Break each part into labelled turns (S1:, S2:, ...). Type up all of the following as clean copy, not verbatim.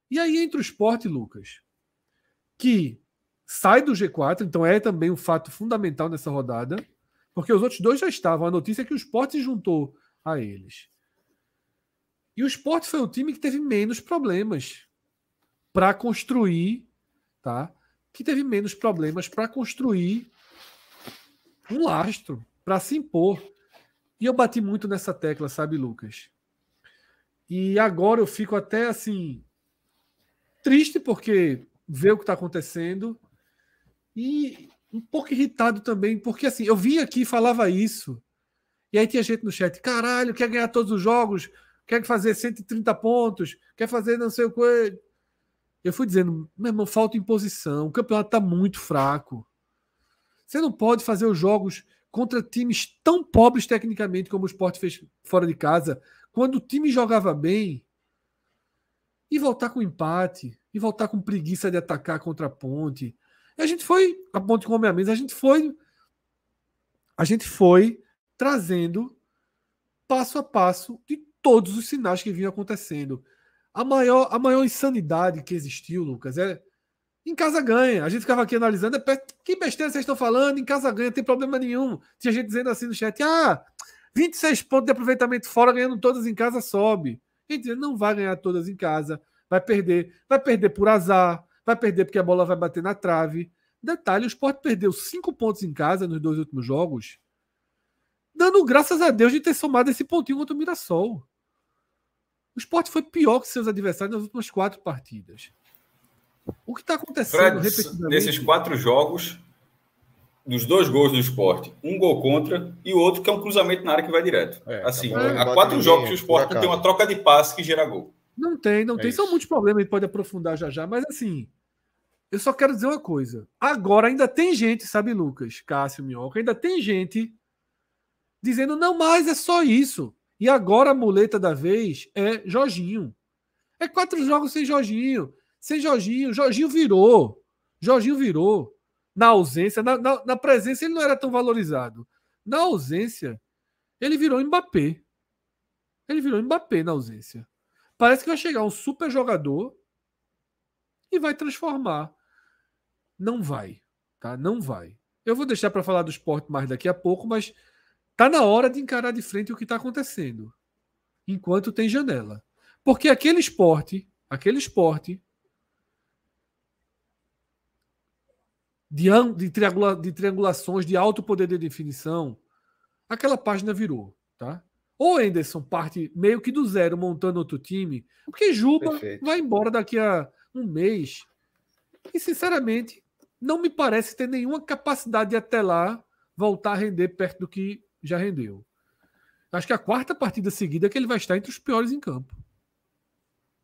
S1: E aí entra o Sport, Lucas, que sai do G4, então é também um fato fundamental nessa rodada, porque os outros dois já estavam. A notícia é que o Sport se juntou a eles. E o Sport foi o time que teve menos problemas para construir, tá? Que teve menos problemas para construir um lastro, para se impor. E eu bati muito nessa tecla, sabe, Lucas? E agora eu fico até assim triste porque ver o que está acontecendo e um pouco irritado também, porque assim, eu vim aqui e falava isso, e aí tinha gente no chat, caralho, quer ganhar todos os jogos, quer fazer 130 pontos, quer fazer não sei o que. Eu fui dizendo, meu irmão, falta imposição, o campeonato está muito fraco. Você não pode fazer os jogos contra times tão pobres tecnicamente como o Sport fez fora de casa, quando o time jogava bem, e voltar com empate, e voltar com preguiça de atacar contra a Ponte. E a gente foi, a Ponte com a mesa, a gente foi trazendo passo a passo de todos os sinais que vinham acontecendo. A maior insanidade que existiu, Lucas, é em casa ganha. A gente ficava aqui analisando, que besteira vocês estão falando, em casa ganha, não tem problema nenhum. Tinha gente dizendo assim no chat, 26 pontos de aproveitamento fora, ganhando todas em casa, sobe. A gente não vai ganhar todas em casa, vai perder por azar, vai perder porque a bola vai bater na trave. Detalhe, o Sport perdeu 5 pontos em casa nos 2 últimos jogos, dando graças a Deus de ter somado esse pontinho contra o Mirassol. O Sport foi pior que seus adversários nas últimas 4 partidas. O que está acontecendo
S2: repetidamente... Nesses 4 jogos, dos 2 gols do Sport, um gol contra e o outro que é um cruzamento na área que vai direto. Há 4 jogos que o Sport não tem uma troca de passe que gera gol.
S1: Não tem. São muitos problemas, a gente pode aprofundar já, mas assim, eu só quero dizer uma coisa. Agora ainda tem gente, sabe, Lucas, Cássio, Minhoca, ainda tem gente dizendo, não, mas é só isso. E agora a muleta da vez é Jorginho. É 4 jogos sem Jorginho. Jorginho virou. Na ausência, na presença ele não era tão valorizado. Na ausência, ele virou Mbappé. Na ausência. Parece que vai chegar um super jogador e vai transformar. Não vai, tá? Não vai. Eu vou deixar para falar do Sport mais daqui a pouco, mas tá na hora de encarar de frente o que está acontecendo. Enquanto tem janela. Porque aquele esporte de triangulações de alto poder de definição, aquela página virou, tá? O Anderson parte meio que do zero montando outro time, porque Juba vai embora daqui a um mês. E, sinceramente, não me parece ter nenhuma capacidade de até lá voltar a render perto do que já rendeu. Acho que a 4ª partida seguida é que ele vai estar entre os piores em campo.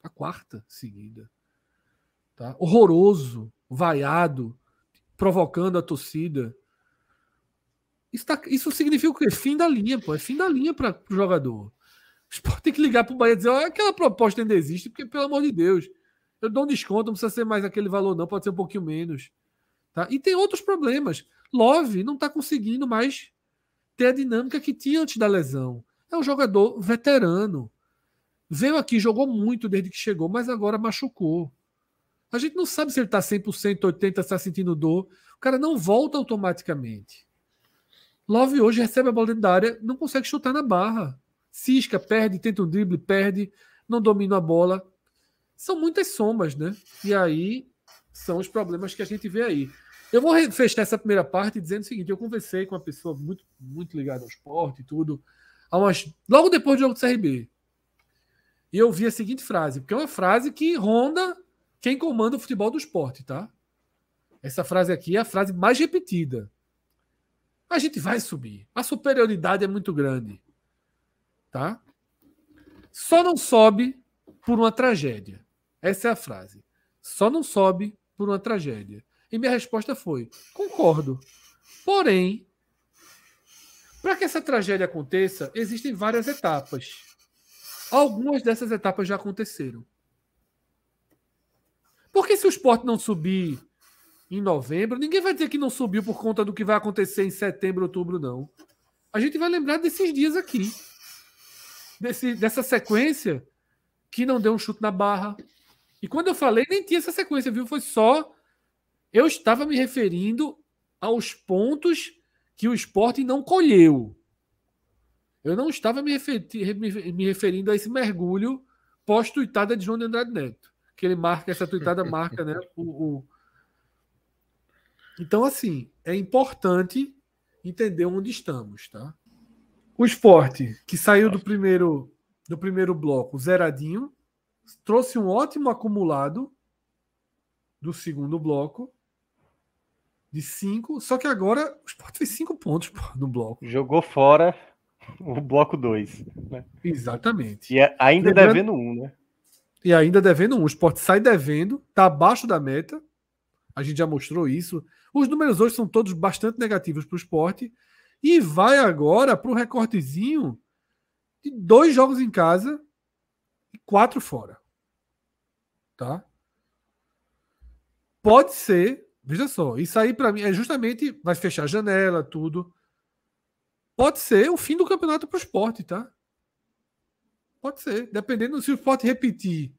S1: A 4ª seguida. Tá? Horroroso, vaiado, provocando a torcida. Isso significa o quê? Fim da linha, pô. É fim da linha para o jogador. O Sport tem que ligar para o Bahia e dizer, aquela proposta ainda existe, porque, pelo amor de Deus, eu dou um desconto, não precisa ser mais aquele valor não, pode ser um pouquinho menos. Tá? E tem outros problemas. Love não está conseguindo mais ter a dinâmica que tinha antes da lesão. É um jogador veterano. Veio aqui, jogou muito desde que chegou, mas agora machucou. A gente não sabe se ele está 100%, 80%, está sentindo dor. O cara não volta automaticamente. Love hoje recebe a bola dentro da área, não consegue chutar na barra. Cisca, perde, tenta um drible, perde, não domina a bola. São muitas somas, né? E aí são os problemas que a gente vê aí. Eu vou fechar essa primeira parte dizendo o seguinte, eu conversei com uma pessoa muito, muito ligada ao esporte e tudo, logo depois do jogo do CRB. E eu vi a seguinte frase, porque é uma frase que ronda quem comanda o futebol do esporte, tá? Essa frase aqui é a frase mais repetida. A gente vai subir. A superioridade é muito grande. Tá? Só não sobe por uma tragédia. Essa é a frase. Só não sobe por uma tragédia. E minha resposta foi: concordo. Porém, para que essa tragédia aconteça, existem várias etapas. Algumas dessas etapas já aconteceram. Porque se o Sport não subir em novembro, ninguém vai dizer que não subiu por conta do que vai acontecer em setembro, outubro, não. A gente vai lembrar desses dias aqui. Dessa sequência que não deu um chute na barra, E quando eu falei, nem tinha essa sequência, viu? Foi só... Eu estava me referindo aos pontos que o Sport não colheu. Eu não estava me referindo a esse mergulho pós-tuitada de João de Andrade Neto. Que ele marca, essa tuitada marca, né? Então, assim, é importante entender onde estamos, tá? O Sport, que saiu do primeiro bloco zeradinho, trouxe um ótimo acumulado do segundo bloco de 5, só que agora o Sport fez 5 pontos no bloco.
S3: Jogou fora o bloco 2. Né?
S1: Exatamente.
S3: E ainda devendo 1, né?
S1: E ainda devendo 1. O Sport sai devendo, tá abaixo da meta. A gente já mostrou isso. Os números hoje são todos bastante negativos para o Sport. E vai agora para o recortezinho de 2 jogos em casa e 4 fora. Tá? Pode ser, veja só, isso aí para mim é justamente, vai fechar a janela, tudo. Pode ser o fim do campeonato para o Sport, tá? Pode ser. Dependendo, se o Sport repetir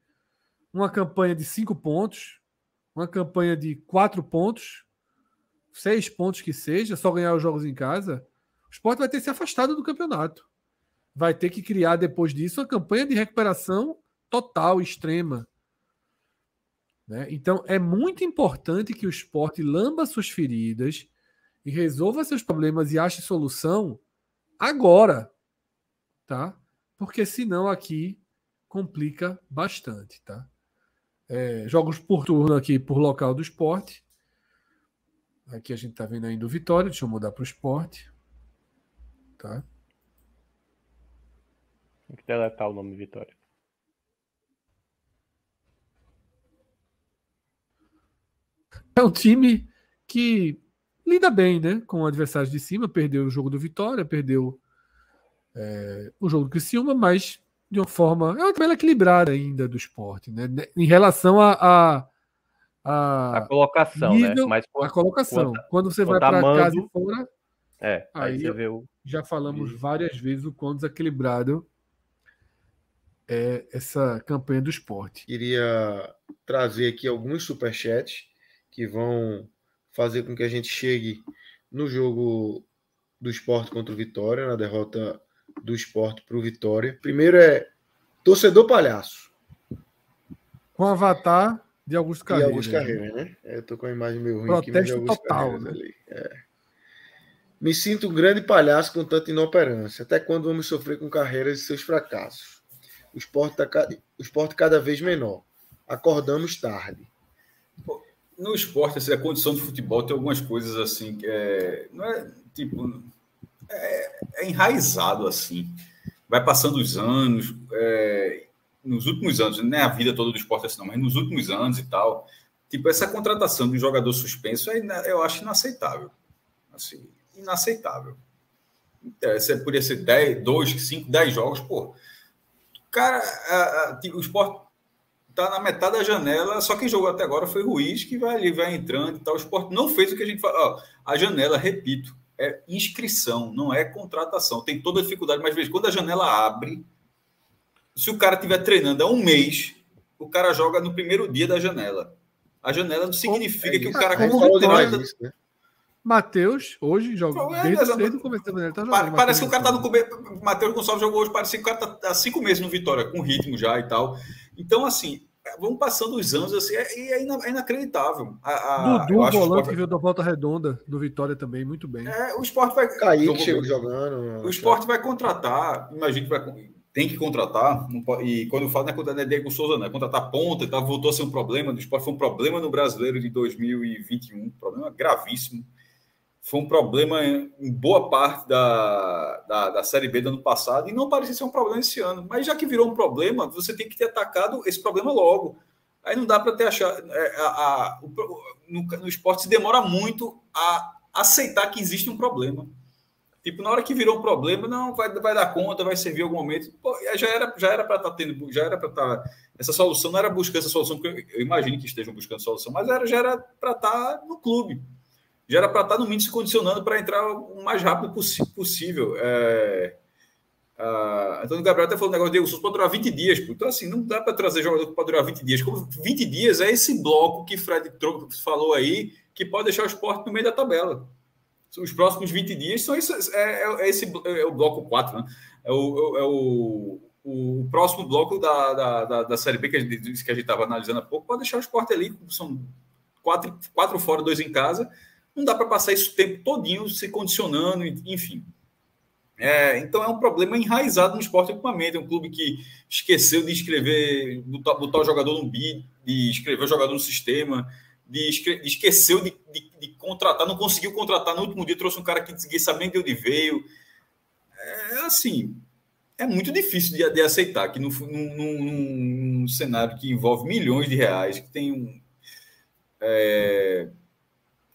S1: uma campanha de 5 pontos, uma campanha de 4 pontos, 6 pontos que seja, só ganhar os jogos em casa, o Sport vai ter se afastado do campeonato. Vai ter que criar, depois disso, uma campanha de recuperação total, extrema. Né? Então, é muito importante que o Sport lamba suas feridas e resolva seus problemas e ache solução agora. Tá? Porque senão aqui complica bastante. Tá? Jogos por turno aqui por local do Sport. Aqui a gente está vendo ainda o Vitória. Deixa eu mudar para o Sport. Tá?
S3: Tem que deletar o nome Vitória.
S1: É um time que lida bem, né, com adversários de cima. Perdeu o jogo do Vitória, perdeu o jogo do Criciúma, mas de uma forma... É uma tabela equilibrada ainda do Sport, né? Em relação a
S3: colocação, nível, né?
S1: Mas a colocação. Quando você vai para casa e fora...
S3: aí você vê
S1: já falamos várias vezes o quão desequilibrado é essa campanha do Sport.
S4: Queria trazer aqui alguns superchats que vão fazer com que a gente chegue no jogo do Sport contra o Vitória, na derrota do Sport para o Vitória. Primeiro é torcedor palhaço.
S1: Com o avatar de Augusto Carreira.
S4: E Augusto Carreira, né? Eu tô com a imagem meio ruim
S1: aqui, mas de
S4: Augusto
S1: total,
S4: Carreira,
S1: né?
S4: ali. Me sinto um grande palhaço com tanta inoperância. Até quando vamos sofrer com Carreiras e seus fracassos? O Sport cada vez menor. Acordamos tarde.
S2: No esporte, assim, a condição de futebol tem algumas coisas assim que não é tipo enraizado assim. Vai passando os anos, nos últimos anos, não é a vida toda do esporte assim, não, mas nos últimos anos e tal, tipo essa contratação de um jogador suspenso eu acho inaceitável, assim, inaceitável. Você poderia ser 10, 2, 5, 10 jogos, pô. Cara, o Sport tá na metade da janela, só quem jogou até agora foi o Ruiz, que vai entrando e tal. O Sport não fez o que a gente fala. A janela, repito, é inscrição, não é contratação. Tem toda a dificuldade, mas veja, quando a janela abre, se o cara estiver treinando há um mês, o cara joga no primeiro dia da janela. A janela não significa que o cara...
S1: Matheus, hoje, joga desde o começo da janela. Tá jogando,
S2: parece que o cara tá no começo... Matheus Gonçalves jogou hoje, parece que o cara tá há 5 meses no Vitória, com ritmo já e tal. Então, assim, vão passando os anos, assim, é inacreditável.
S1: Dudu, o volante que veio da Volta Redonda, do Vitória também, muito bem.
S2: O Sport vai...
S4: Kaique chegou jogando.
S2: O Sport vai contratar, imagino que tem que contratar, e quando eu falo, não é contratar Diego Souza, não, é contratar ponta e tal, voltou a ser um problema do Sport, foi um problema no Brasileiro de 2021, um problema gravíssimo. Foi um problema em boa parte da Série B do ano passado e não parecia ser um problema esse ano. Mas já que virou um problema, você tem que ter atacado esse problema logo. Aí não dá para ter achado... No esporte se demora muito a aceitar que existe um problema. Tipo, na hora que virou um problema, não, vai dar conta, vai servir em algum momento. Pô, já era para estar tendo... Já era para estar... Essa solução não era buscar essa solução, porque eu imagino que estejam buscando solução, mas já era para estar no clube. Já era para estar, no mínimo, se condicionando para entrar o mais rápido possível. Antônio Gabriel até falou um negócio de Diego Souza, pode durar 20 dias. Pô. Então, assim, não dá para trazer jogador que pode durar 20 dias. Como 20 dias é esse bloco que Fred falou aí, que pode deixar o Sport no meio da tabela. Os próximos 20 dias são é o bloco 4, né? É o próximo bloco da Série B que a gente estava analisando há pouco, pode deixar o Sport ali, são 4 fora, 2 em casa. Não dá para passar isso o tempo todinho se condicionando, enfim. Então é um problema enraizado no Sport ultimamente. É um clube que esqueceu de escrever, botar o jogador no bid, de escrever o jogador no sistema, esqueceu de contratar, não conseguiu contratar no último dia, trouxe um cara que ninguém sabe nem de onde veio. Assim, é muito difícil de aceitar que num cenário que envolve milhões de reais, que tem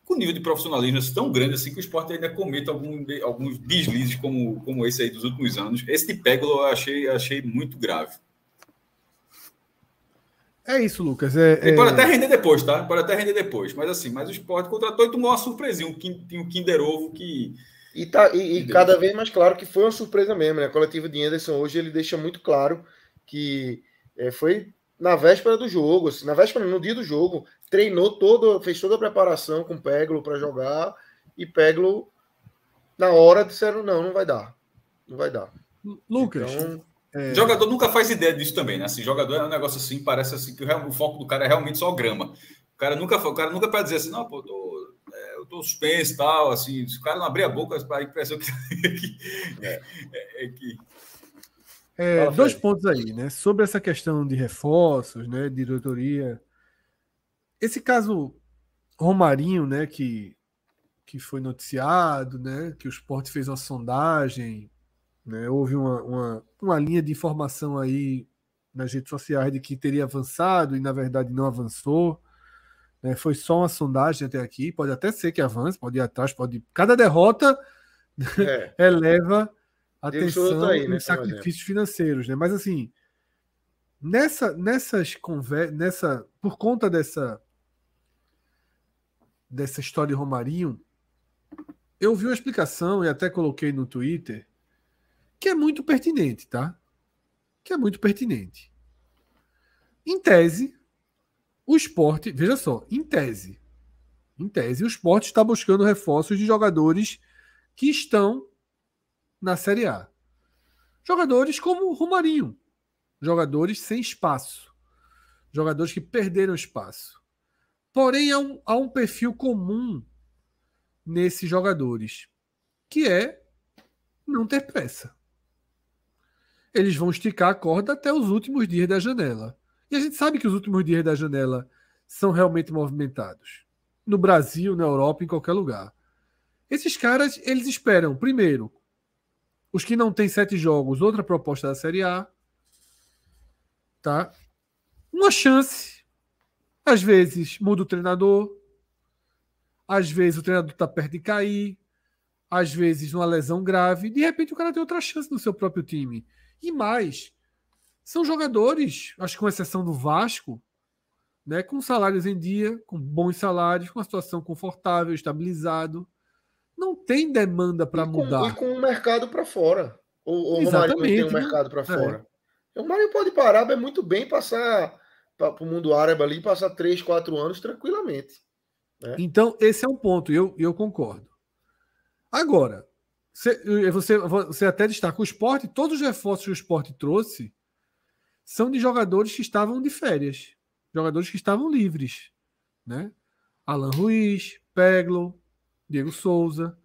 S2: com nível de profissionalismo tão grande assim, que o Sport ainda cometa alguns deslizes como esse aí dos últimos anos. Esse de Pégolo eu achei muito grave.
S1: É isso, Lucas.
S2: Pode até render depois, tá? Pode até render depois. Mas assim, o Sport contratou e tomou uma surpresinha. Um Kinder Ovo que...
S4: E cada vez mais claro que foi uma surpresa mesmo, né? O coletivo de Anderson hoje ele deixa muito claro que foi na véspera do jogo, assim, no dia do jogo, treinou fez toda a preparação com o Pégolo para jogar, e Pégolo, na hora, disseram, não vai dar. Não vai dar.
S1: Lucas...
S2: Então, jogador nunca faz ideia disso também, né? Assim, jogador é um negócio assim, parece assim que o foco do cara é realmente só grama. O cara nunca pode dizer assim, não, pô, eu tô suspenso e tal, assim, se o cara não abrir a boca, a impressão que...
S1: Dois pontos aí, né? Sobre essa questão de reforços, né? Diretoria. Esse caso Romarinho, né? Que foi noticiado, né? Que o Sport fez uma sondagem, né? Houve uma linha de informação aí nas redes sociais de que teria avançado e na verdade não avançou. Né? Foi só uma sondagem até aqui. Pode até ser que avance, pode ir atrás, pode. Cada derrota eleva atenção
S4: aí, né,
S1: e sacrifícios financeiros, né? Mas assim, nessas conversas, por conta dessa história de Romarinho, eu vi uma explicação e até coloquei no Twitter que é muito pertinente, tá? Que é muito pertinente. Em tese, o Sport, veja só, em tese, o Sport está buscando reforços de jogadores que estão na Série A. Jogadores como o Romarinho. Jogadores sem espaço. Jogadores que perderam espaço. Porém, há um perfil comum nesses jogadores, que é não ter pressa. Eles vão esticar a corda até os últimos dias da janela. E a gente sabe que os últimos dias da janela são realmente movimentados. No Brasil, na Europa, em qualquer lugar. Esses caras, eles esperam, primeiro, os que não têm 7 jogos, outra proposta da Série A. Tá? Uma chance. Às vezes muda o treinador. Às vezes o treinador está perto de cair. Às vezes uma lesão grave. De repente o cara tem outra chance no seu próprio time. E mais, são jogadores, acho que com exceção do Vasco, né, com salários em dia, com bons salários, com uma situação confortável, estabilizado. Não tem demanda para mudar.
S4: E com o mercado para fora. O
S1: Romarinho
S4: tem um mercado para fora. O Romarinho pode ir para a Arábia muito bem, passar para o mundo árabe ali, passar 3, 4 anos tranquilamente. Né?
S1: Então, esse é um ponto, e eu concordo. Agora, você até destaca o Sport, todos os reforços que o Sport trouxe são de jogadores que estavam de férias, jogadores que estavam livres. Né? Alan Ruiz, Pégolo, Diego Souza,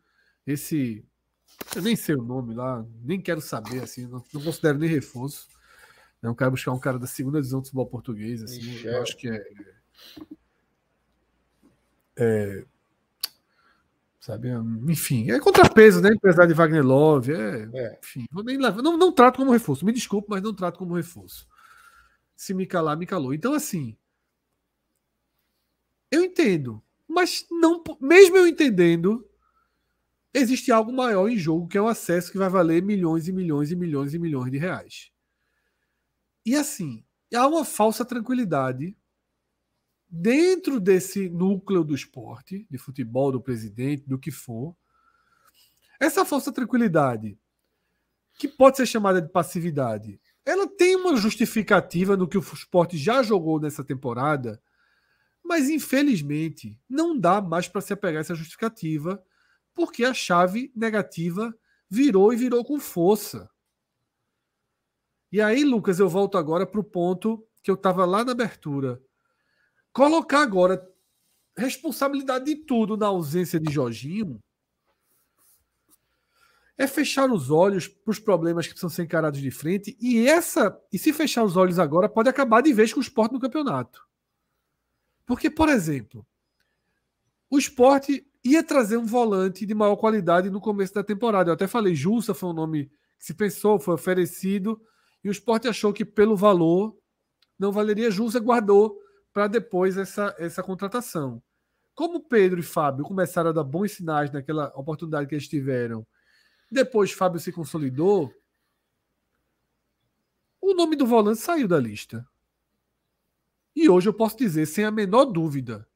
S1: eu nem sei o nome lá, nem quero saber, assim, não considero nem reforço. Eu quero buscar um cara da segunda divisão do futebol português, assim, eu acho que sabe, enfim, é contrapeso, né? Apesar de Wagner Love, enfim, vou nem levar, não trato como reforço, me desculpe, mas não trato como reforço. Se me calar, me calou. Então, assim, eu entendo, mas não, mesmo eu entendendo, existe algo maior em jogo, que é um acesso que vai valer milhões e milhões e milhões e milhões de reais. E assim, há uma falsa tranquilidade dentro desse núcleo do esporte, de futebol, do presidente, do que for. Essa falsa tranquilidade que pode ser chamada de passividade, ela tem uma justificativa no que o Sport já jogou nessa temporada, mas infelizmente não dá mais para se apegar a essa justificativa, porque a chave negativa virou e virou com força. E aí, Lucas, eu volto agora para o ponto que eu estava lá na abertura. Colocar agora responsabilidade de tudo na ausência de Jorginho é fechar os olhos para os problemas que precisam ser encarados de frente. E se fechar os olhos agora, pode acabar de vez com o Sport no campeonato. Porque, por exemplo, o Sport ia trazer um volante de maior qualidade no começo da temporada. Eu até falei, Jussa foi um nome que se pensou, foi oferecido, e o Sport achou que pelo valor não valeria. Jussa, guardou para depois essa contratação. Como Pedro e Fábio começaram a dar bons sinais naquela oportunidade que eles tiveram, depois Fábio se consolidou, o nome do volante saiu da lista. E hoje eu posso dizer, sem a menor dúvida,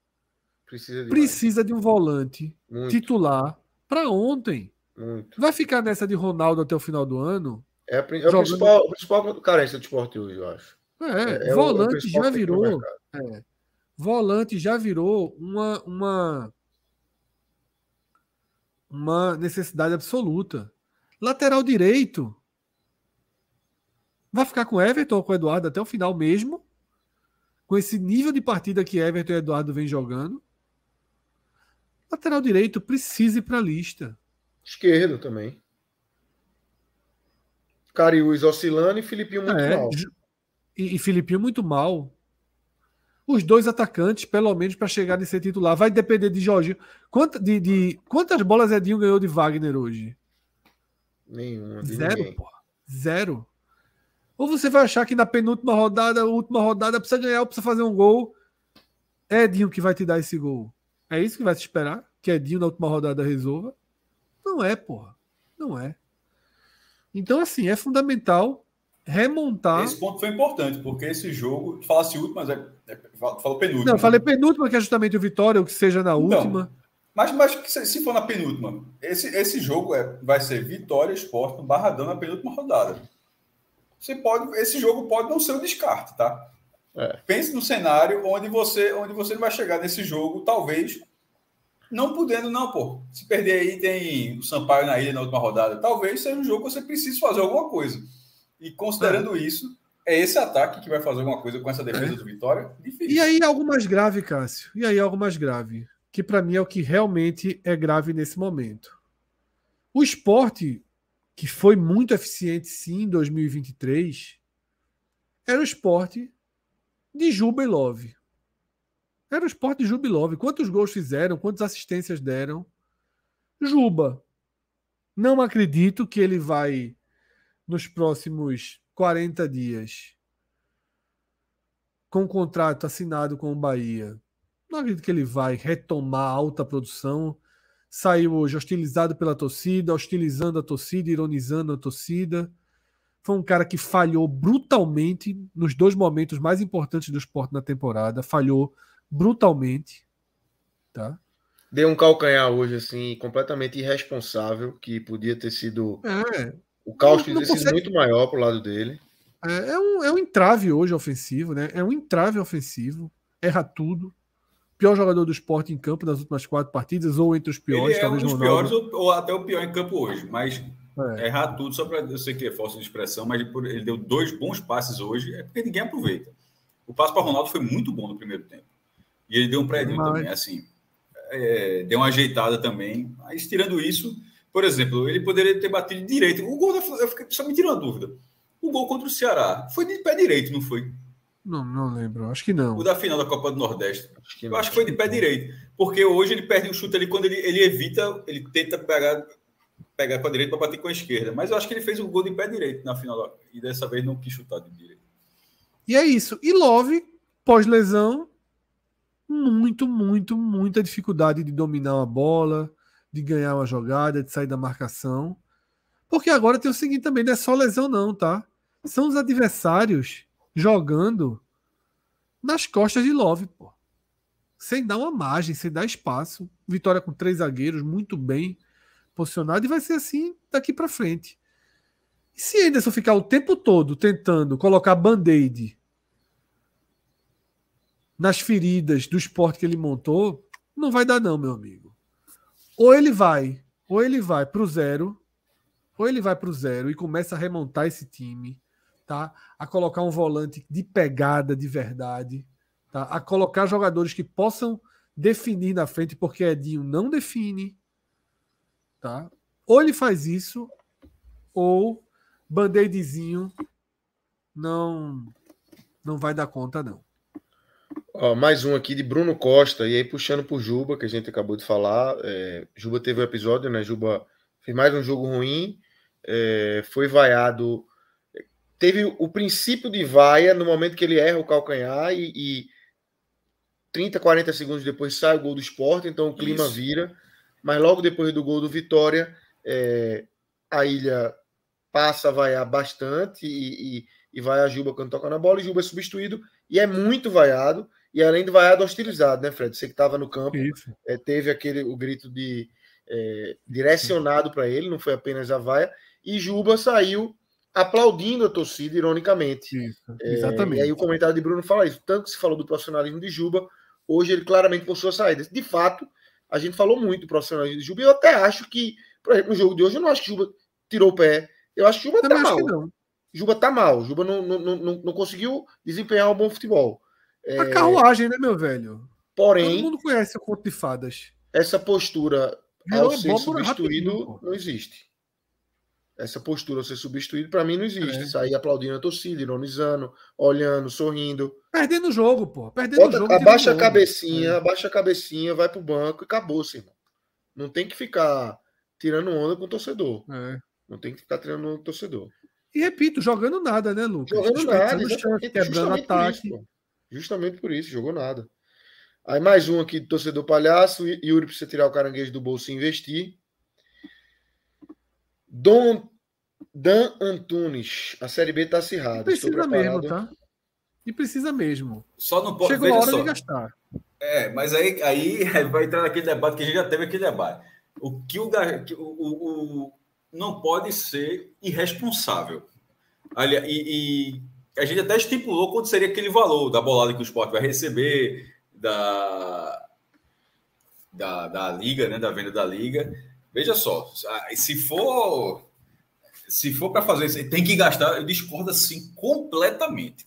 S1: precisa de um volante titular para ontem.
S4: Muito.
S1: Vai ficar nessa de Ronaldo até o final do ano?
S4: É a principal carência do Sport hoje, eu acho.
S1: Volante já virou. Volante já virou uma necessidade absoluta. Lateral direito. Vai ficar com Everton ou com Eduardo até o final mesmo? Com esse nível de partida que Everton e Eduardo vem jogando? Lateral direito precisa ir para a lista.
S4: Esquerdo também. Cariús oscilando e Filipinho muito mal.
S1: E Filipinho muito mal. Os dois atacantes, pelo menos, para chegar e ser titular. Vai depender de Jorginho. Quantas bolas Edinho ganhou de Wagner hoje?
S4: Nenhuma.
S1: Zero, porra. Zero. Ou você vai achar que na penúltima rodada, última rodada, precisa ganhar ou precisa fazer um gol. É Edinho que vai te dar esse gol. É isso que vai se esperar? Que Edinho na última rodada resolva? Não é, porra. Não é. Então, assim, é fundamental remontar.
S2: Esse ponto foi importante, porque esse jogo, falasse último, mas falou penúltimo.
S1: Não, eu falei penúltima, que é justamente o Vitória, ou que seja na última.
S2: Mas se for na penúltima, esse jogo vai ser Vitória Sport no Barradão na penúltima rodada. Esse jogo pode não ser um descarte, tá? Pense no cenário onde você não vai chegar nesse jogo, talvez, não podendo, não, pô. Se perder aí, tem o Sampaio na ilha na última rodada. Talvez seja um jogo que você precise fazer alguma coisa. E considerando isso, é esse ataque que vai fazer alguma coisa com essa defesa do Vitória? Difícil.
S1: E aí algo mais grave, Cássio. E aí algo mais grave. Que para mim é o que realmente é grave nesse momento. O Sport, que foi muito eficiente sim em 2023, era o Sport de Juba e Love. Era o Sport de Juba e Love. Quantos gols fizeram? Quantas assistências deram? Juba. Não acredito que ele vai, nos próximos 40 dias, com um contrato assinado com o Bahia, não acredito que ele vai retomar a alta produção. Saiu hoje hostilizado pela torcida, hostilizando a torcida, ironizando a torcida. Foi um cara que falhou brutalmente nos dois momentos mais importantes do Sport na temporada. Falhou brutalmente. Tá?
S4: Deu um calcanhar hoje, assim, completamente irresponsável, que podia ter sido... O caos podia ter sido muito maior pro lado dele.
S1: É um entrave hoje ofensivo, né? É um entrave ofensivo. Erra tudo. Pior jogador do Sport em campo nas últimas 4 partidas, ou entre os piores.
S2: Ele é
S1: talvez
S2: um dos piores, ou até o pior em campo hoje. Mas errar tudo, só para eu sei que é força de expressão, mas ele deu 2 bons passes hoje, é porque ninguém aproveita. O passe para Ronaldo foi muito bom no primeiro tempo. E ele deu um prédio também, assim. Deu uma ajeitada também. Mas tirando isso, por exemplo, ele poderia ter batido direito. O gol eu fiquei, só me tirou uma dúvida. O gol contra o Ceará foi de pé direito, não foi?
S1: Não lembro, acho que não.
S2: O da final da Copa do Nordeste. Eu acho que foi de pé direito. Porque hoje ele perde um chute ali quando ele evita, ele tenta pegar com a direita para bater com a esquerda. Mas eu acho que ele fez um gol de pé direito na final. E dessa vez não quis chutar de direito.
S1: E é isso. E Love, pós-lesão, muita dificuldade de dominar uma bola, de ganhar uma jogada, de sair da marcação. Porque agora tem o seguinte também, não é só lesão não, tá? São os adversários jogando nas costas de Love, pô. Sem dar uma margem, sem dar espaço. Vitória com 3 zagueiros, muito bem posicionado, e vai ser assim daqui para frente. E se Henderson ficar o tempo todo tentando colocar band-aid nas feridas do Sport que ele montou, não vai dar não, meu amigo. Ou ele vai pro zero, e começa a remontar esse time, tá? A colocar um volante de pegada de verdade, tá? A colocar jogadores que possam definir na frente, porque Edinho não define, tá? Ou ele faz isso, ou band-aidzinho não vai dar conta, não.
S4: Ó, mais um aqui de Bruno Costa, e aí puxando por Juba, que a gente acabou de falar. Juba teve um episódio, né? Juba fez mais um jogo ruim, foi vaiado. Teve o princípio de vaia no momento que ele erra o calcanhar e 30, 40 segundos depois sai o gol do Sport, então o clima vira. Mas logo depois do gol do Vitória, a Ilha passa a vaiar bastante e vai a Juba quando toca na bola, e Juba é substituído e é muito vaiado, e além de vaiado, hostilizado, né, Fred? Você que estava no campo, teve o grito direcionado para ele, não foi apenas a vaia, e Juba saiu aplaudindo a torcida, ironicamente.
S1: Isso, exatamente.
S4: E aí o comentário de Bruno fala isso, tanto que se falou do profissionalismo de Juba, hoje ele claramente possui a saída. De fato, a gente falou muito do profissionalismo de Juba, e eu até acho que, por exemplo, no jogo de hoje, eu não acho que Juba tirou o pé, eu acho que Juba tá mal. Juba tá mal, Juba não conseguiu desempenhar um bom futebol.
S1: A carruagem, né, meu velho?
S4: Porém,
S1: todo mundo conhece o conto de fadas.
S4: Essa postura ao ser substituído não existe. Essa postura ao ser substituído, para mim, não existe. Sair aplaudindo a torcida, ironizando, olhando, sorrindo.
S1: Perdendo o jogo, pô. Perdendo o jogo.
S4: Abaixa a cabecinha, vai pro banco e acabou-se, irmão. Não tem que ficar tirando onda com o torcedor. Não tem que ficar tirando onda com o torcedor.
S1: E repito, jogando nada, né, Lucas?
S4: Jogando nada,
S1: quebrando ataque.
S4: Justamente por isso, jogou nada. Aí mais um aqui do torcedor palhaço. Yuri precisa tirar o caranguejo do bolso e investir. Dan Antunes, a Série B tá acirrada.
S1: Precisa mesmo, tá? E precisa mesmo.
S2: Só não pode.
S1: Chegou a hora de gastar.
S2: Mas aí vai entrar naquele debate que a gente já teve aquele debate. Não pode ser irresponsável. E a gente até estipulou quanto seria aquele valor da bolada que o Sport vai receber, da Liga, né, da venda da Liga. Veja só, se for para fazer isso, tem que gastar. Eu discordo assim completamente.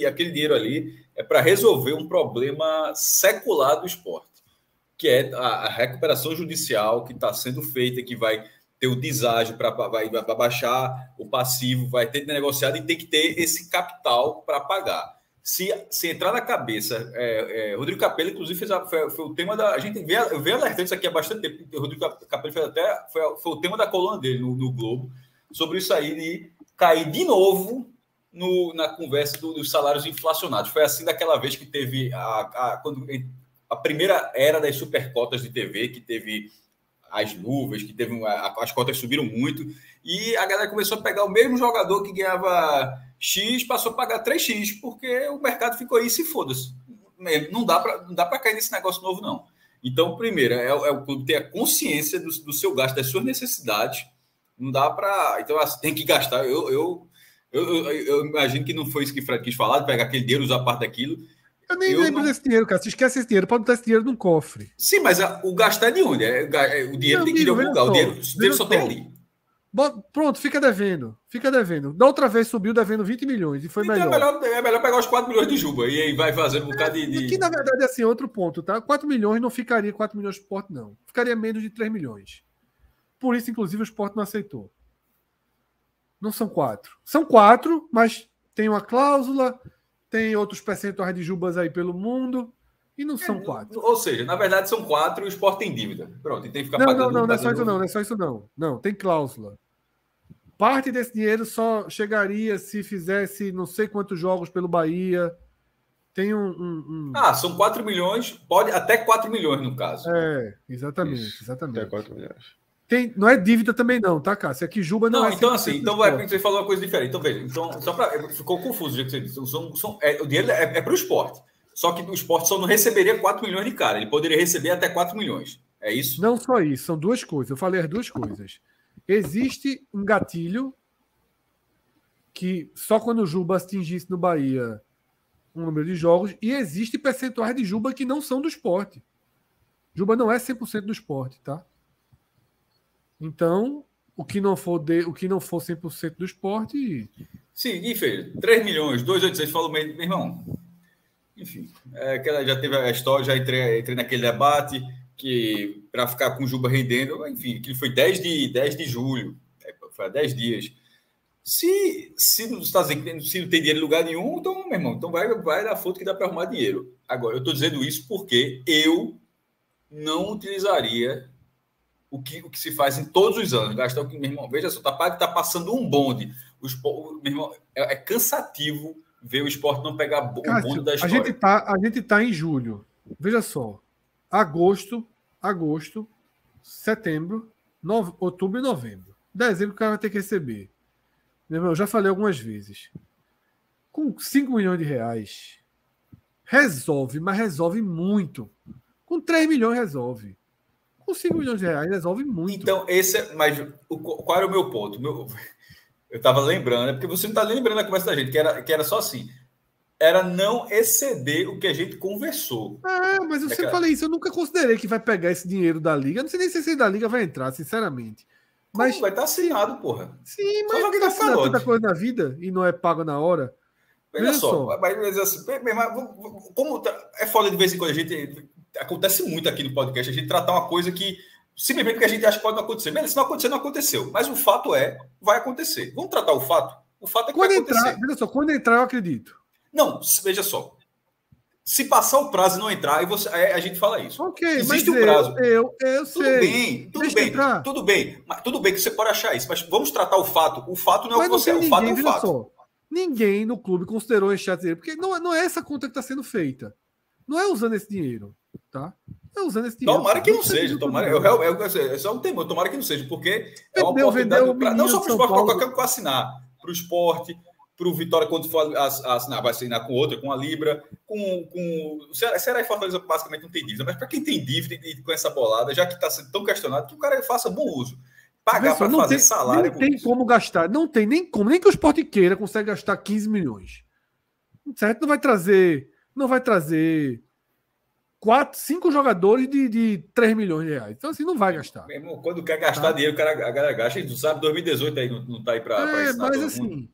S2: Aquele dinheiro ali é para resolver um problema secular do Sport, que é a recuperação judicial que está sendo feita, que vai ter o deságio para baixar o passivo, vai ter negociado e tem que ter esse capital para pagar. Se entrar na cabeça, Rodrigo Capello, inclusive, foi o tema da... A gente vem alertando isso aqui há bastante tempo. O Rodrigo Capello foi o tema da coluna dele no Globo, sobre isso aí de cair de novo na conversa dos salários inflacionados. Foi assim daquela vez que teve a primeira era das supercotas de TV, que teve as luvas, que teve as cotas subiram muito, e a galera começou a pegar o mesmo jogador que ganhava X, passou a pagar 3X, porque o mercado ficou aí, se foda-se. Não dá para cair nesse negócio novo, não. Então, primeiro, o clube ter a consciência do seu gasto, das suas necessidades. Não dá para... Então, assim, tem que gastar. Eu imagino que não foi isso que o Fred quis falar, de pegar aquele dinheiro, usar parte daquilo.
S1: Eu nem lembro desse dinheiro, cara. Se esquece esse dinheiro, pode botar esse dinheiro num cofre.
S2: Sim, mas o gastar é de onde? O dinheiro tem que ir de algum lugar. O dinheiro só tem ali.
S1: Pronto, fica devendo. Da outra vez subiu devendo 20 milhões e foi
S2: então
S1: melhor.
S2: É melhor pegar os 4 milhões de Juba e aí vai fazendo um bocado de...
S1: Que na verdade é assim, outro ponto, tá? 4 milhões não ficaria 4 milhões de Sport, não. Ficaria menos de 3 milhões. Por isso, inclusive, o Sport não aceitou. Não são 4. São 4, mas tem uma cláusula, tem outros percentuais de Jubas aí pelo mundo, e não são 4.
S2: Ou seja, na verdade são 4 e o Sport tem dívida. Pronto, e tem que ficar
S1: pagando... Não é só isso não. Não, tem cláusula. Parte desse dinheiro só chegaria se fizesse não sei quantos jogos pelo Bahia. Tem
S2: são 4 milhões, pode até 4 milhões no caso.
S1: Exatamente.
S4: Até 4 milhões.
S1: Não é dívida também não, tá, Cássio? Aqui Juba não é...
S2: Então assim, você falou uma coisa diferente. Então veja, ficou confuso o jeito que você disse. O dinheiro é para o Sport. Só que o Sport só não receberia 4 milhões de cara. Ele poderia receber até 4 milhões. É isso?
S1: Não só isso, são duas coisas. Eu falei as duas coisas. existe um gatilho que só quando o Juba atingisse no Bahia um número de jogos, e existe percentuais de Juba que não são do Sport. Juba não é 100% do Sport, tá? Então, o que não for 100% do Sport...
S2: Sim, enfim, 3 milhões, 2,800, falou meu irmão. Enfim, que ela já teve a história, já entrei naquele debate que para ficar com o Juba rendendo, enfim, que foi 10 de julho, foi há 10 dias. Se não está dizendo que se não tem dinheiro em lugar nenhum, então, meu irmão, então vai dar foto que dá para arrumar dinheiro. Agora, eu estou dizendo isso porque eu não utilizaria o que se faz em todos os anos. Gastar o que, meu irmão, veja só, tá passando um bonde. Meu irmão, é cansativo ver o Sport não pegar o bonde da história.
S1: A gente tá em julho. Veja só. Agosto, setembro, outubro e novembro. Dezembro o cara vai ter que receber. Meu irmão, eu já falei algumas vezes. Com 5 milhões de reais, resolve, mas resolve muito. Com 3 milhões resolve. Com 5 milhões de reais resolve muito.
S2: Então, mas qual era o meu ponto? Eu estava lembrando, porque você não está lembrando a conversa da gente, que era só assim. Era não exceder o que a gente conversou.
S1: Mas eu sempre falei isso. Eu nunca considerei que vai pegar esse dinheiro da Liga. Eu não sei nem se esse da Liga vai entrar, sinceramente. Mas
S2: vai estar assinado, porra.
S1: Sim, mas vai assinar tanta coisa na vida e não é pago na hora.
S2: Veja só. Mas assim, como é foda de vez em quando a gente... Acontece muito aqui no podcast, a gente tratar uma coisa que simplesmente porque a gente acha que pode não acontecer. Beleza, se não acontecer, não aconteceu. Mas o fato vai acontecer. Vamos tratar o fato? O fato é que vai acontecer.
S1: Veja só, quando entrar, eu acredito.
S2: Não, veja só. Se passar o prazo e não entrar, aí a gente fala isso.
S1: Ok,
S2: existe um prazo.
S1: Eu sei.
S2: Tudo bem. Mas tudo bem que você pode achar isso, mas vamos tratar o fato. O fato não é o que você é. O fato é o fato. Só,
S1: ninguém no clube considerou esse dinheiro, porque não é essa conta que está sendo feita. Não é usando esse dinheiro, tá? É usando esse dinheiro.
S2: Tomara que não seja. É só um temor. Tomara que não seja, porque é uma oportunidade não só para o Sport, para qualquer um que assinar. Para o Sport, para o Vitória, quando for assinar, vai assinar com outra, com a Libra, com Ceará e Fortaleza basicamente não tem dívida, mas para quem tem dívida e com essa bolada, já que está sendo tão questionado, que o cara faça bom uso. Pagar para fazer salário.
S1: Não tem como gastar, não tem nem como, nem que o Sport queira consegue gastar 15 milhões. Certo? Não vai trazer 5 jogadores de 3 milhões de reais. Então, assim, não vai gastar.
S2: Meu irmão, quando quer gastar dinheiro, a galera gasta. A gente sabe, 2018 aí não tá aí para ensinar
S1: mas
S2: todo
S1: assim,
S2: mundo.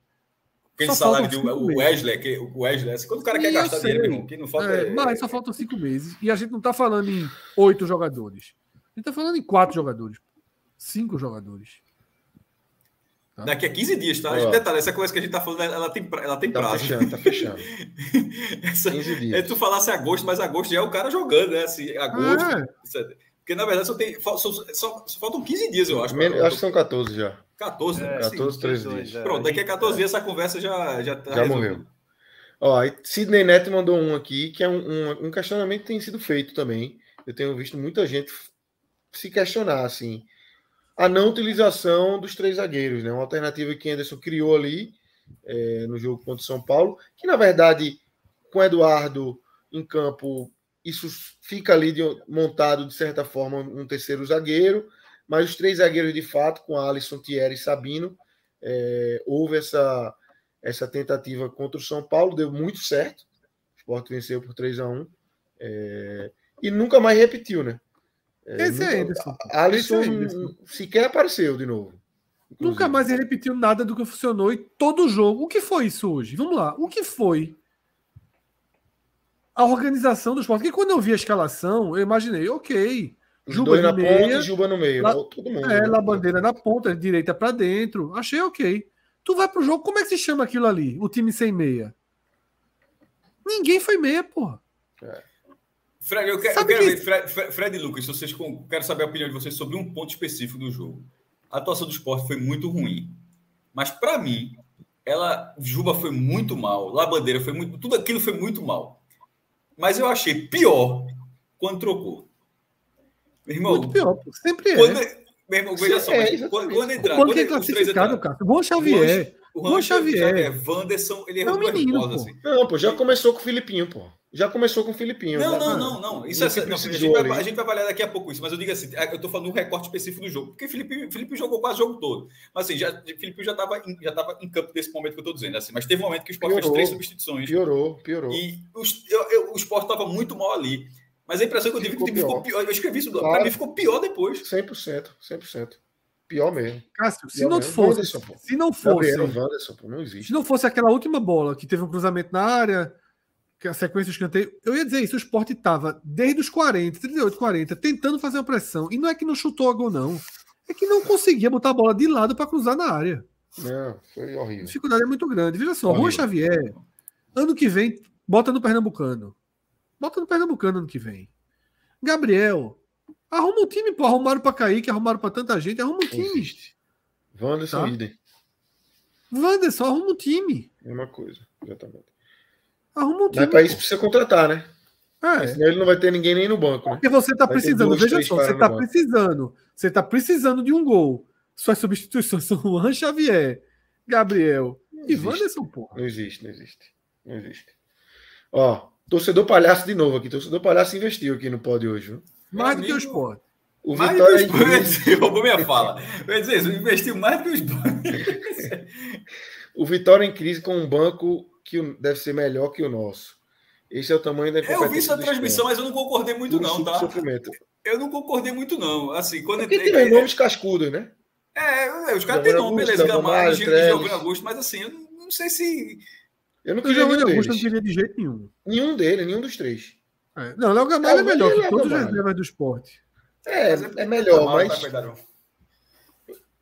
S2: Aquele salário do Wesley, assim, quando o cara quer gastar dinheiro, meu irmão, que não falta
S1: mas só faltam 5 meses. E a gente não tá falando em 8 jogadores. A gente tá falando em 4 jogadores. 5 jogadores.
S2: Tá? Daqui a 15 dias, tá? Detalhe, essa coisa que a gente tá falando, ela tem prazo.
S4: Tá fechando. 15 dias.
S2: Tu falasse agosto, mas agosto já é o cara jogando, né? Assim, agosto. Porque, na verdade, só faltam 15 dias, eu acho.
S4: Eu acho que são 14 já.
S2: 14, né?
S4: 14, 13 dias.
S2: Pronto, daqui a 14 dias essa conversa já tá
S4: já morreu. Aí Sidney Neto mandou um aqui, que é um questionamento que tem sido feito também. Eu tenho visto muita gente se questionar, assim, a não utilização dos 3 zagueiros, né? Uma alternativa que Anderson criou ali no jogo contra o São Paulo, que na verdade, com o Eduardo em campo, isso fica ali montado de certa forma um terceiro zagueiro, mas os 3 zagueiros de fato, com Alisson, Thierry e Sabino, houve essa tentativa contra o São Paulo, deu muito certo, o Sport venceu por 3-1, e nunca mais repetiu, né? Alisson sequer apareceu de novo. Inclusive.
S1: Nunca mais ele repetiu nada do que funcionou e todo jogo. O que foi isso hoje? Vamos lá. O que foi a organização do Sport? Porque quando eu vi a escalação, eu imaginei, ok.
S4: Os Juba dois na meia, ponta e Juba no meio.
S1: Todo mundo. Bandeira na ponta, direita para dentro. Achei ok. Tu vai pro jogo, como é que se chama aquilo ali? O time sem meia? Ninguém foi meia, porra.
S2: Fred, eu quero ver, Fred e Lucas, quero saber a opinião de vocês sobre um ponto específico do jogo. A atuação do Sport foi muito ruim. Mas, para mim, Juba foi muito mal, Labandeira foi muito... Tudo aquilo foi muito mal. Mas eu achei pior quando trocou. Meu irmão,
S1: muito pior, sempre
S2: meu irmão, veja só, quando entrar...
S1: Quando é classificado, cara. Juan Xavier.
S2: Wanderson, ele errou duas bolas, assim.
S4: Não, pô, já começou com o Filipinho, pô. Já começou com o Filipinho.
S2: Não. Isso
S4: Você
S2: não,
S4: precisou
S2: a gente vai avaliar daqui a pouco isso, mas eu digo assim, eu estou falando de um recorte específico do jogo, porque Felipe jogou quase o jogo todo. Mas assim, Felipe já estava em campo nesse momento que eu estou dizendo, assim, mas teve um momento que o Sport fez 3 substituições.
S4: Piorou.
S2: E o Sport estava muito mal ali. Mas a impressão que eu tive é que o time ficou pior. Eu escrevi isso, claro. Para mim ficou pior depois.
S4: 100%. Pior mesmo.
S1: Cássio,
S4: se não
S1: fosse aquela última bola que teve um cruzamento na área, que a sequência do escanteio, eu ia dizer isso, o Sport estava desde os 40, 38, 40, tentando fazer uma pressão. E não é que não chutou a gol, não. É que não conseguia botar a bola de lado para cruzar na área.
S4: Não, foi horrível.
S1: A dificuldade é muito grande. Veja só, Juan Xavier, ano que vem, bota no Pernambucano. Ano que vem. Gabriel, arruma um time, pô. Arrumaram pra Kaique, arrumaram pra tanta gente, arruma um time.
S4: Existe. Wanderson, idem.
S1: Wanderson, arruma um time.
S4: Mesma coisa, exatamente.
S1: Arruma um time.
S4: Mas para isso precisa contratar, né?
S1: Senão
S4: ele não vai ter ninguém nem no banco, né?
S1: Porque você tá precisando, veja só, você tá precisando de um gol. Suas substituições são Juan Xavier, Gabriel e Wanderson, pô.
S4: Não existe. Ó, torcedor palhaço de novo aqui. Torcedor palhaço investiu aqui no pódio hoje, viu?
S1: Mais do que o Sport.
S4: O Vitória
S2: roubou minha fala. Eu ia dizer isso, investiu mais do que o Sport.
S4: O Vitória em crise com um banco que deve ser melhor que o nosso. Esse é o tamanho da incompetência.
S2: Eu vi essa transmissão, mas eu não concordei muito, não, tá?
S4: Sofrimento.
S2: Eu não concordei muito, não. Assim, quando
S4: porque tem nomes cascudos, né?
S2: Os caras têm nome, beleza, Gamalho, Giovanni Augusto, mas assim, eu não sei se.
S4: Eu não queria nenhum deles.
S1: Não queria de jeito nenhum.
S4: Nenhum dos três.
S1: Não, Léo Gamalho é melhor que todos os reservas do Sport.
S4: É melhor, mas...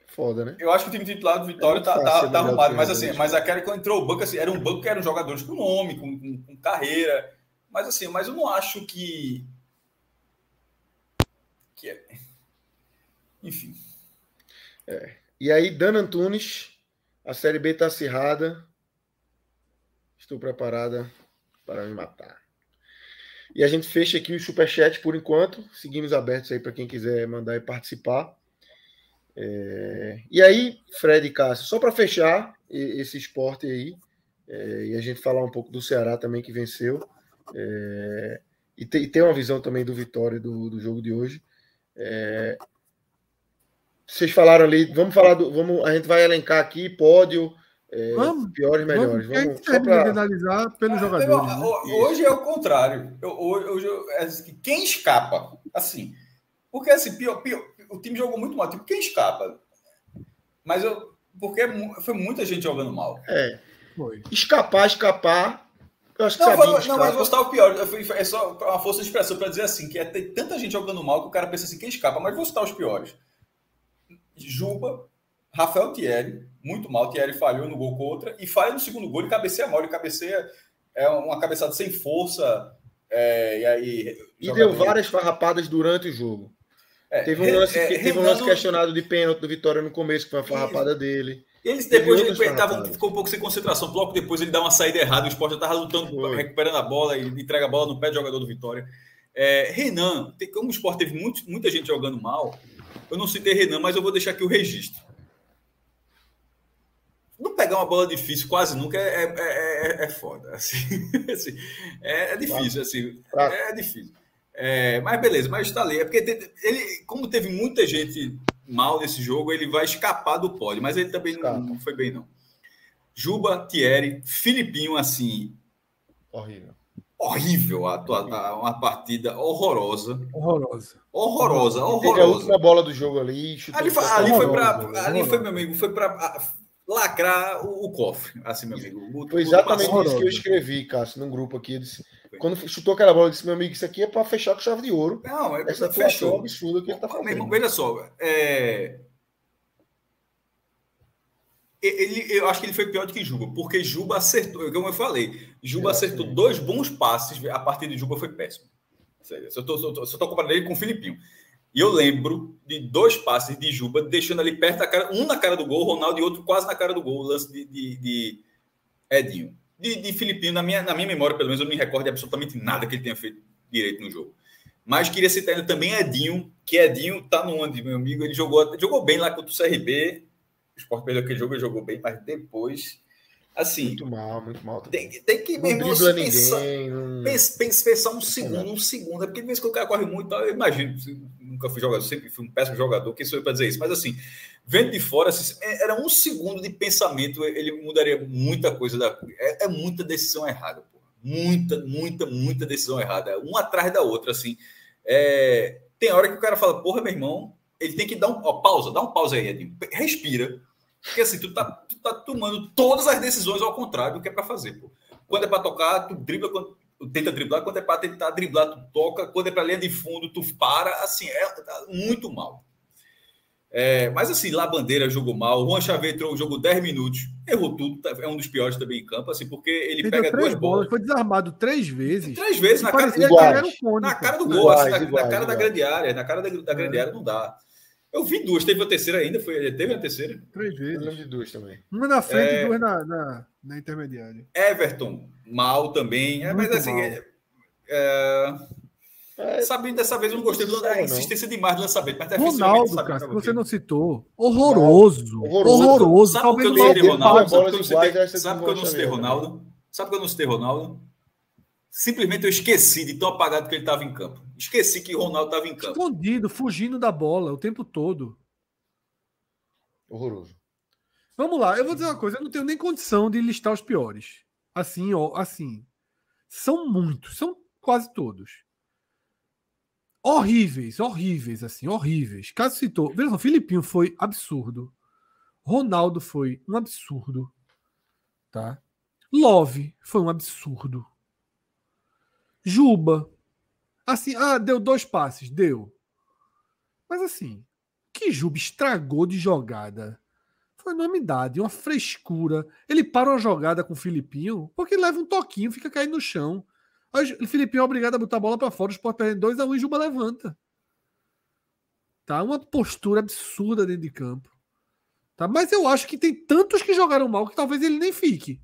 S4: Foda, né?
S2: Eu acho que o time titular do Vitória tá arrumado, mas assim, mas aquela que entrou o banco, assim, era um banco que eram jogadores com nome, com carreira, mas assim, mas eu não acho que é. Enfim.
S4: E aí, Dan Antunes, a Série B tá acirrada. Estou preparada para me matar. E a gente fecha aqui o superchat por enquanto. Seguimos abertos aí para quem quiser mandar e participar. E aí, Fred e Cássio, só para fechar esse esporte aí, e a gente falar um pouco do Ceará também que venceu, e ter uma visão também do Vitória do jogo de hoje. Vocês falaram ali, a gente vai elencar aqui pódio, piores e melhores.
S1: Vamos só para analisar pelos jogadores.
S2: Né? Hoje é o contrário. Hoje quem escapa, assim, porque assim, pior, o time jogou muito mal. Tipo, quem escapa? Mas porque foi muita gente jogando mal.
S1: Foi.
S4: Escapar. Eu acho que
S2: mas vou citar o pior. É só uma força de expressão para dizer assim, que tem tanta gente jogando mal que o cara pensa assim, quem escapa? Mas vou citar os piores. Juba, Rafael Thierry, muito mal. Thierry falhou no gol contra e falha no segundo gol. Ele cabeceia mal. Ele cabeceia uma cabeçada sem força. E
S4: deu várias farrapadas durante o jogo. Teve um lance questionado de pênalti do Vitória no começo, que foi uma farrapada dele.
S2: Ele ficou um pouco sem concentração. Logo depois ele dá uma saída errada. O Sport já estava lutando, recuperando a bola e entrega a bola no pé do jogador do Vitória. Renan, como o Sport teve muita gente jogando mal, eu não citei Renan, mas eu vou deixar aqui o registro. Não pegar uma bola difícil quase nunca é foda. Assim, é difícil. Assim, é difícil. Mas beleza, mas está ali. É porque ele, como teve muita gente mal nesse jogo, ele vai escapar do pódio, mas ele também não foi bem, não. Juba, Thierry, Filipinho, assim. Horrível uma partida horrorosa.
S4: Teve a última bola do jogo ali.
S2: Ali foi, meu amigo, foi para lacrar o cofre, assim, meu amigo.
S4: Foi exatamente isso que eu escrevi, Cássio, num grupo aqui. Quando chutou aquela bola, eu disse, meu amigo, isso aqui é para fechar com chave de ouro.
S2: Não,
S4: essa atuação absurda que ele está fazendo.
S2: Veja só, eu acho que ele foi pior do que Juba, porque Juba acertou, como eu falei, Juba acertou 2 bons passes, a partida de Juba foi péssima. Eu estou comparando ele com o Filipinho. E eu lembro de 2 passes de Juba, deixando ali perto da cara, um na cara do gol, Ronaldo, e outro quase na cara do gol, o lance de Edinho. De Filipinho, na minha memória, pelo menos, eu não me recordo de absolutamente nada que ele tenha feito direito no jogo. Mas queria citar ele também Edinho, que Edinho tá no onde, meu amigo, ele jogou bem lá contra o CRB, o Sport perdeu aquele jogo, ele jogou bem, mas depois... Assim,
S4: Muito mal, muito mal.
S2: tem que
S4: Não
S2: mesmo
S4: dribla
S2: pensar,
S4: ninguém. Não...
S2: pensar um segundo. É porque de vez que o cara corre muito, eu imagino, nunca fui jogador, sempre fui um péssimo jogador, quem sou eu para dizer isso? Mas assim, vendo de fora, assim, era um segundo de pensamento, ele mudaria muita coisa. É muita decisão errada, pô. Muita decisão errada, uma atrás da outra, assim. Tem hora que o cara fala, porra, meu irmão, ele tem que dar dá um pausa aí, Edinho, respira. Porque assim, tu tá tomando todas as decisões ao contrário do que é para fazer, pô. Quando é para tocar, tu dribla, tenta driblar. Quando é para tentar driblar, tu toca. Quando é para linha de fundo, tu para. Assim, tá muito mal. Mas assim, lá Bandeira jogou mal. O Juan Xavier entrou, jogou 10 minutos. Errou tudo. É um dos piores também em campo, assim, porque ele pega duas bolas.
S1: Foi desarmado 3 vezes.
S2: 3 vezes na cara, na cara do gol, assim, na cara da grande área. Na cara da grande área não dá. Eu vi duas, teve a terceira ainda, teve a terceira?
S1: 3 vezes.
S4: Eu lembro de duas também.
S1: Uma na frente e duas na intermediária.
S2: Everton, mal também. Mas assim, sabendo dessa vez, eu não gostei da insistência demais do lançamento. Mas
S1: Ronaldo, cara, que você não citou. Horroroso. Horroroso.
S2: Sabe por que eu não citei Ronaldo? Sabe por que eu não citei Ronaldo? Sabe por que eu não citei Ronaldo? Simplesmente eu esqueci de tão apagado que ele estava em campo. Esqueci que o Ronaldo estava em campo.
S1: Escondido, fugindo da bola o tempo todo.
S4: Horroroso.
S1: Vamos lá, eu vou dizer uma coisa, eu não tenho nem condição de listar os piores. Assim, assim. São muitos, são quase todos. Horríveis, assim, horríveis. Caso citou, veja só, Filipinho foi absurdo. Ronaldo foi um absurdo. Tá? Love foi um absurdo. Juba. Assim, deu 2 passes, deu. Mas assim, que Juba estragou de jogada. Foi enormidade, uma frescura. Ele para uma jogada com o Filipinho, porque leva um toquinho, fica caindo no chão. Aí o Filipinho é obrigado a botar a bola para fora, o Sport perdendo 2-1 e Juba levanta. Tá? Uma postura absurda dentro de campo. Tá? Mas eu acho que tem tantos que jogaram mal que talvez ele nem fique.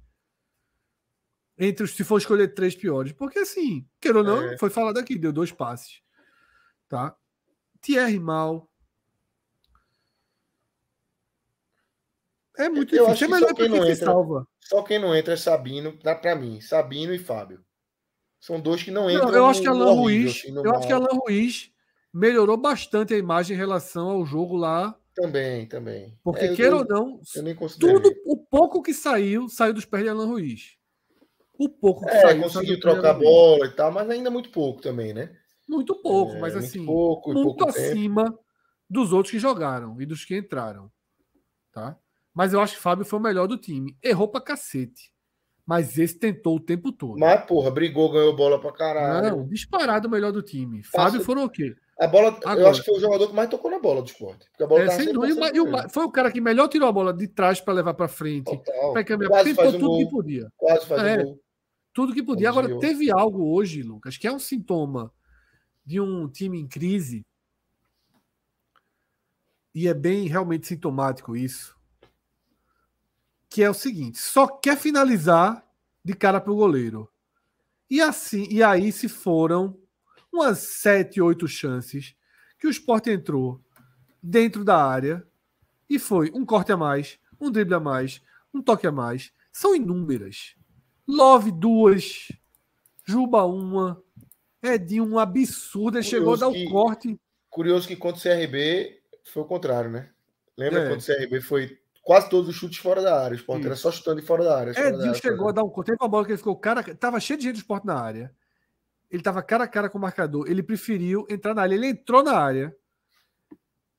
S1: Se for escolher 3 piores. Porque assim, queira ou não, foi falado aqui, deu 2 passes. Tá? Thierry mal. É muito difícil.
S4: Acho que
S1: melhor que quem se salva.
S4: Só quem não entra é Sabino, para mim. Sabino e Fábio. São 2 que não entram.
S1: Eu acho que Alan Ruiz, acho que Alan Ruiz melhorou bastante a imagem em relação ao jogo lá.
S4: Também.
S1: Porque, queira ou não,
S4: eu nem considero.
S1: o pouco que saiu dos pés de Alan Ruiz. O pouco que saiu.
S4: Conseguiu trocar a bola e tal, mas ainda muito pouco também, né?
S1: Muito pouco, mas assim, muito acima dos outros que jogaram e dos que entraram. Tá? Mas eu acho que Fábio foi o melhor do time. Errou pra cacete. Mas esse tentou o tempo todo.
S4: Mas, porra, brigou, ganhou bola pra caralho.
S1: Não, disparado o melhor do time. Fábio foram o quê?
S4: A bola, eu acho que foi o jogador que mais tocou na bola do Sport. Porque a bola
S1: sem dúvida. Foi o cara que melhor tirou a bola de trás para levar para frente.
S4: Tentou
S1: tudo que podia.
S4: Quase faz um gol.
S1: Tudo que podia. Agora, teve algo hoje, Lucas, que é um sintoma de um time em crise. E é bem realmente sintomático isso. Que é o seguinte: só quer finalizar de cara pro goleiro. E aí se foram umas 7, 8 chances que o Sport entrou dentro da área e foi um corte a mais, um drible a mais, um toque a mais. São inúmeras. Love 2, Juba 1, Edinho um absurdo. Ele chegou a dar o corte.
S4: Curioso que contra o CRB foi o contrário, né? Lembra que contra o CRB foi quase todos os chutes fora da área. O Sport era só chutando de fora da área.
S1: Edinho chegou a dar um corte. Teve uma bola que ele ficou tava cheio de gente do Sport na área. Ele estava cara a cara com o marcador. Ele preferiu entrar na área. Ele entrou na área.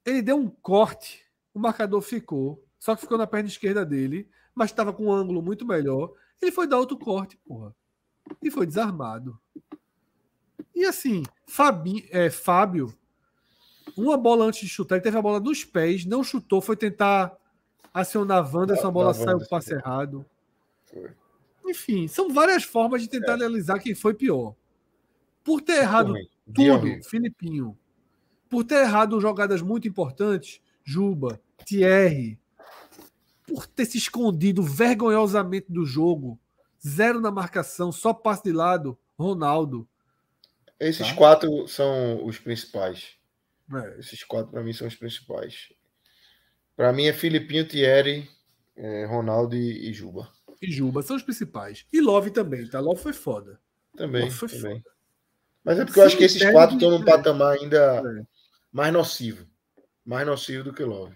S1: Ele deu um corte. O marcador ficou. Só que ficou na perna esquerda dele. Mas estava com um ângulo muito melhor. Ele foi dar outro corte, porra. E foi desarmado. E assim, Fábio, uma bola antes de chutar, ele teve a bola nos pés, não chutou, foi tentar acionar a Wanderson, a bola saiu o passe errado.
S4: Foi.
S1: Enfim, são várias formas de tentar analisar quem foi pior. Por ter errado tudo, Filipinho. Por ter errado jogadas muito importantes, Juba, Thierry. Por ter se escondido vergonhosamente do jogo, 0 na marcação, só passe de lado, Ronaldo.
S4: Esses 4 são os principais. Esses 4 para mim são os principais. Para mim é Filipinho, Thierry, Ronaldo e Juba.
S1: e Juba são os principais. E Love também, tá? Love foi foda.
S4: Também.
S1: Love foi
S4: também.
S1: foda.
S4: Mas é porque eu acho que esses quatro estão num patamar ainda
S1: É.
S4: mais nocivo. Mais nocivo do que Love.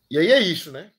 S4: E aí é isso, né?